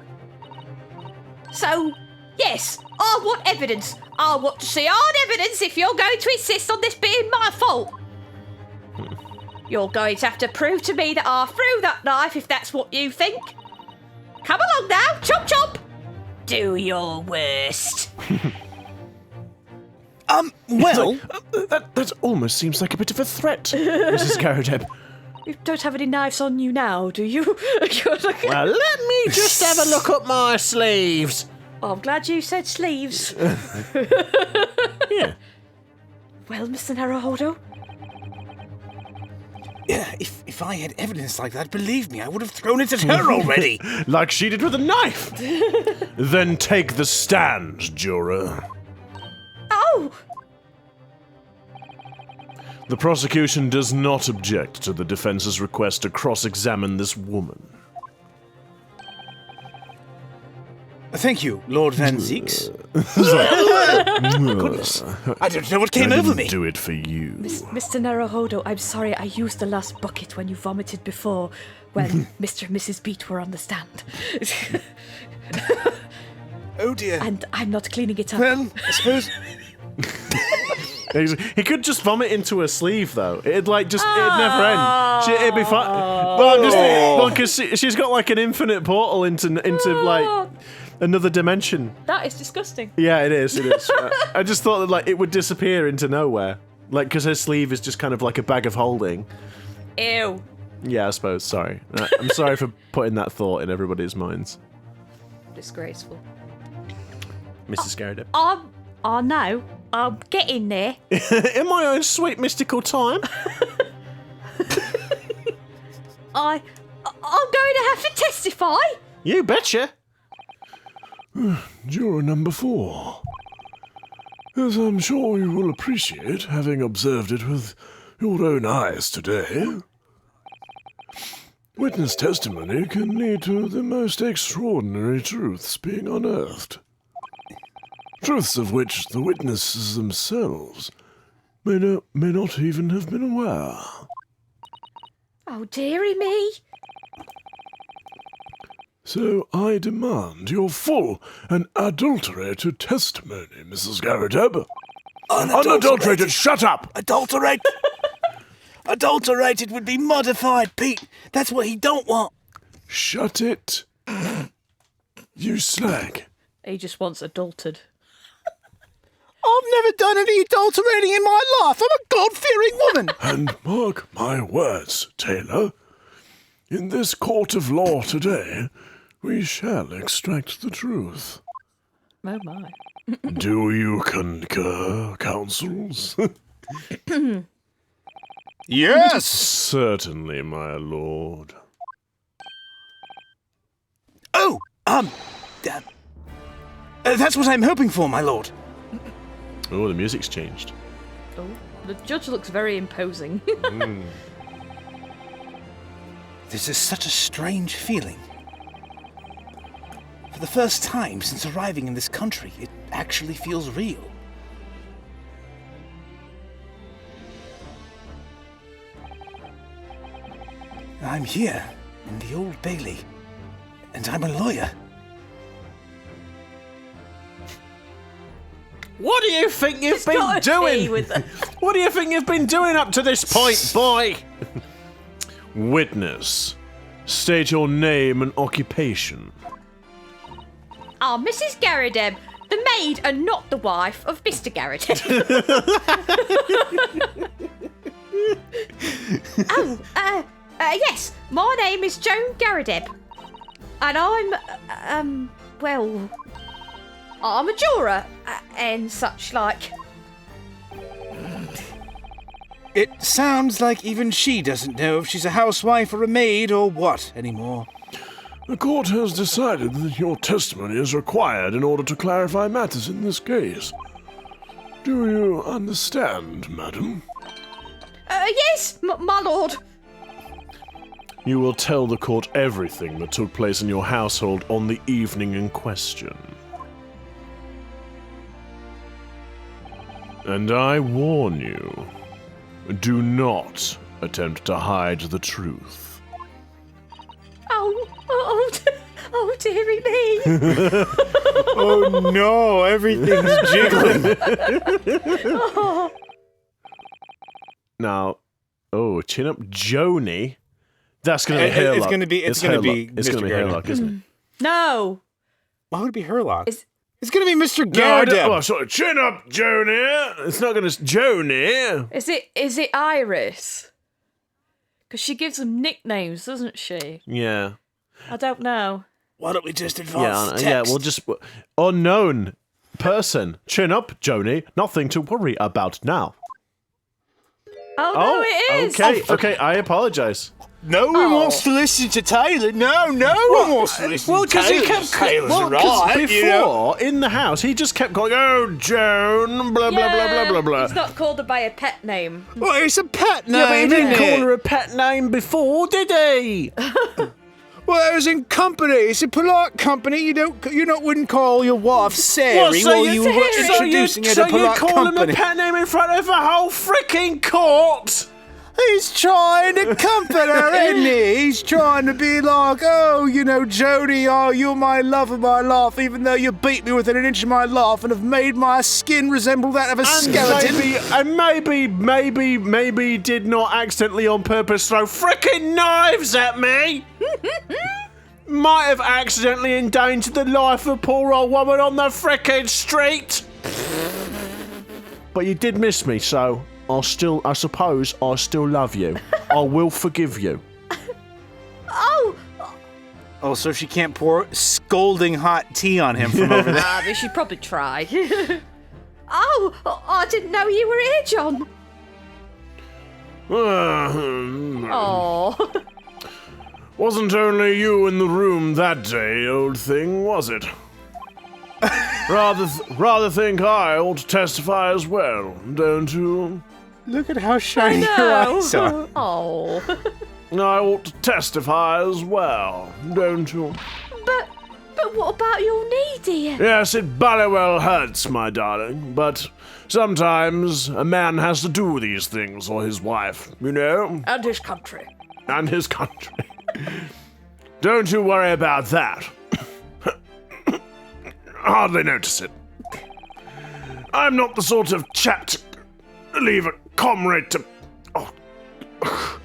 So, yes, I want evidence. I want to see hard evidence if you're going to insist on this being my fault. You're going to have to prove to me that I threw that knife if that's what you think. Come along now, chomp chomp. Do your worst. Well, That almost seems like a bit of a threat, Mrs. Garrideb. You don't have any knives on you now, do you? Well, let me just have a look up my sleeves. Oh, I'm glad you said sleeves. Yeah. Well, Mr. Naruhodo, If I had evidence like that, believe me, I would have thrown it at her already. Like she did with a knife. Then take the stand, juror. Oh! The prosecution does not object to the defense's request to cross-examine this woman. Thank you, Lord Van Zeeks. Goodness, I don't know what came over me. Do it for you. Mr. Naruhodo, I'm sorry I used the last bucket when you vomited before, when Mr. and Mrs. Beat were on the stand. Oh dear. And I'm not cleaning it up. Well, I suppose... He could just vomit into her sleeve, though. It'd never end. It'd be fine. Well, because she's got like an infinite portal into like another dimension. That is disgusting. Yeah, it is. It is. I just thought that like it would disappear into nowhere, like because her sleeve is just kind of like a bag of holding. Ew. Yeah, I suppose. Sorry. I'm sorry for putting that thought in everybody's minds. Disgraceful. Mrs. Garrideb. Oh no, I'm getting there. In my own sweet mystical time. I'm going to have to testify. You betcha. Juror number 4. As I'm sure you will appreciate, having observed it with your own eyes today, witness testimony can lead to the most extraordinary truths being unearthed. Truths of which the witnesses themselves may not even have been aware. Oh, dearie me. So I demand your full and adulterated testimony, Mrs. Garrideb. Unadulterated, shut up! Adulterate? Adulterated would be modified, Pete. That's what he don't want. Shut it. You slag. He just wants adulted. I've never done any adulterating in my life. I'm a God-fearing woman. And mark my words, Taylor. In this court of law today, we shall extract the truth. Oh my. Do you concur, counsels? Yes. Certainly, my lord. Oh, that's what I'm hoping for, my lord. Oh, the music's changed. Oh, the judge looks very imposing. This is such a strange feeling. For the first time since arriving in this country, it actually feels real. I'm here, in the Old Bailey, and I'm a lawyer. What do you think you've been doing? What do you think you've been doing up to this point, boy? Witness, state your name and occupation. Oh, Mrs. Garrideb, the maid and not the wife of Mr. Garrideb. Yes, my name is Joan Garrideb. And I'm a juror and such like. It sounds like even she doesn't know if she's a housewife or a maid or what anymore. The court has decided that your testimony is required in order to clarify matters in this case. Do you understand, madam? Yes, my lord. You will tell the court everything that took place in your household on the evening in question. And I warn you, do not attempt to hide the truth. Oh, dearie me. Oh no, everything's jiggling. Now, chin up Joni. That's going to be Hairlock. It's going to be Mr. Hairlock, isn't it? No. Why would it be Herlock? Is- It's going to be Mr. No, I don't- Garrideb. oh, sorry, chin up, Joni. It's not going to... Joni. Is it Iris? Because she gives them nicknames, doesn't she? Yeah. I don't know. Why don't we just advance text? Yeah, we'll just... Unknown person. Chin up, Joni. Nothing to worry about now. Oh, no, it is. Okay, I apologise. No one wants to listen to Taylor. No one wants to listen to Taylor. He kept before, in the house, he just kept going, oh, Joan, blah, blah, blah, blah, blah, blah. He's not called her by a pet name. Well, it's a pet name, Yeah, but he didn't isn't call it? her a pet name before, did he? Well, it was in company. It's a polite company. You wouldn't call your wife Sari while you were introducing her to polite company. So you call him a company. pet name in front of a whole freaking court? He's trying to comfort her, isn't he? He's trying to be like, oh, Jody, oh, you're my love of my life, even though you beat me within an inch of my life and have made my skin resemble that of a skeleton. Maybe did not accidentally on purpose throw frickin' knives at me. Might have accidentally endangered the life of a poor old woman on the frickin' street. But you did miss me, so I suppose I still love you. I will forgive you. Oh, so she can't pour scalding hot tea on him from over there. But she'd probably try. Oh, I didn't know you were here, John. Oh. Wasn't only you in the room that day, old thing, was it? Rather think I ought to testify as well, don't you? Look at how shiny her eyes are. Oh. I ought to testify as well, don't you? But what about your knee, dear? Yes, it bloody well hurts, my darling, but sometimes a man has to do these things for his wife, you know? And his country. And his country. Don't you worry about that. Hardly notice it. I'm not the sort of chap to leave a comrade to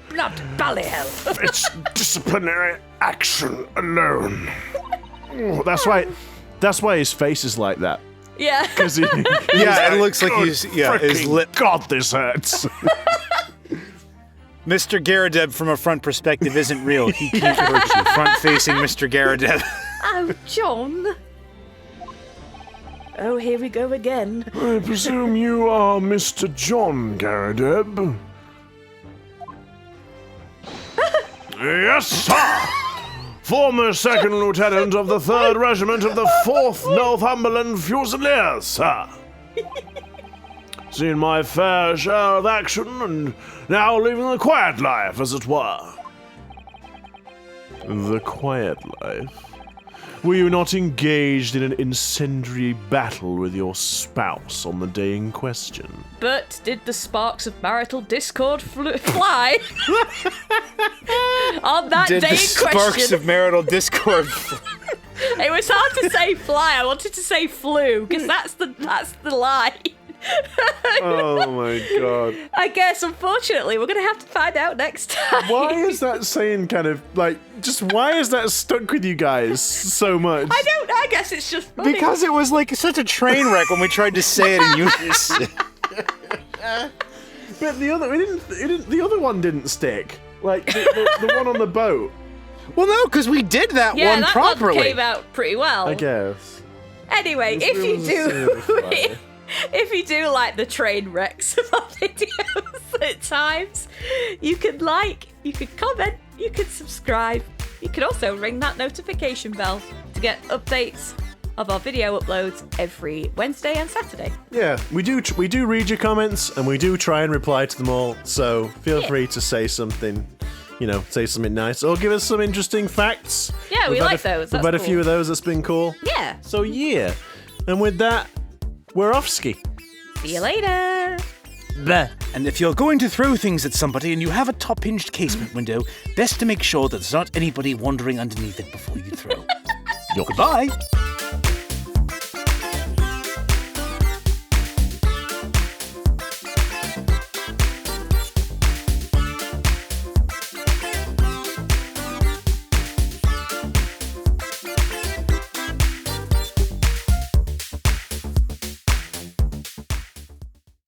Blood bally hell. fetch disciplinary action alone. That's why his face is like that. Yeah. Because Yeah, it looks like his lip. God, this hurts. Mr. Garrideb from a front perspective isn't real. He can't hurt you. Front-facing Mr. Garrideb. Oh, John. Oh, here we go again. I presume you are Mr. John Garrideb? Yes, sir! Former second lieutenant of the 3rd Regiment of the 4th Northumberland Fusiliers, sir. Seen my fair share of action and now living the quiet life, as it were. The quiet life? Were you not engaged in an incendiary battle with your spouse on the day in question? But did the sparks of marital discord fly? On that Did day the in sparks question. of marital discord. It was hard to say fly. I wanted to say flew because that's the line. Oh my god. I guess, unfortunately, we're going to have to find out next time. Why is that saying kind of like, why is that stuck with you guys so much? I guess it's just funny. Because it was like such a train wreck when we tried to say it in unison. But the other one didn't stick. Like, the one on the boat. Well, no, because we did that one that properly. one came out pretty well. I guess. Anyway, if you do like the train wrecks of our videos at times, you can like, you can comment, you can subscribe. You can also ring that notification bell to get updates of our video uploads every Wednesday and Saturday. Yeah, we do read your comments and we do try and reply to them all. So feel free to say something. Say something nice or give us some interesting facts. Yeah, we like those. We've had a few of those. That's been cool. Yeah. So yeah, and with that, we're off ski. See you later. Bleh. And if you're going to throw things at somebody and you have a top-hinged casement window, best to make sure that there's not anybody wandering underneath it before you throw. Goodbye.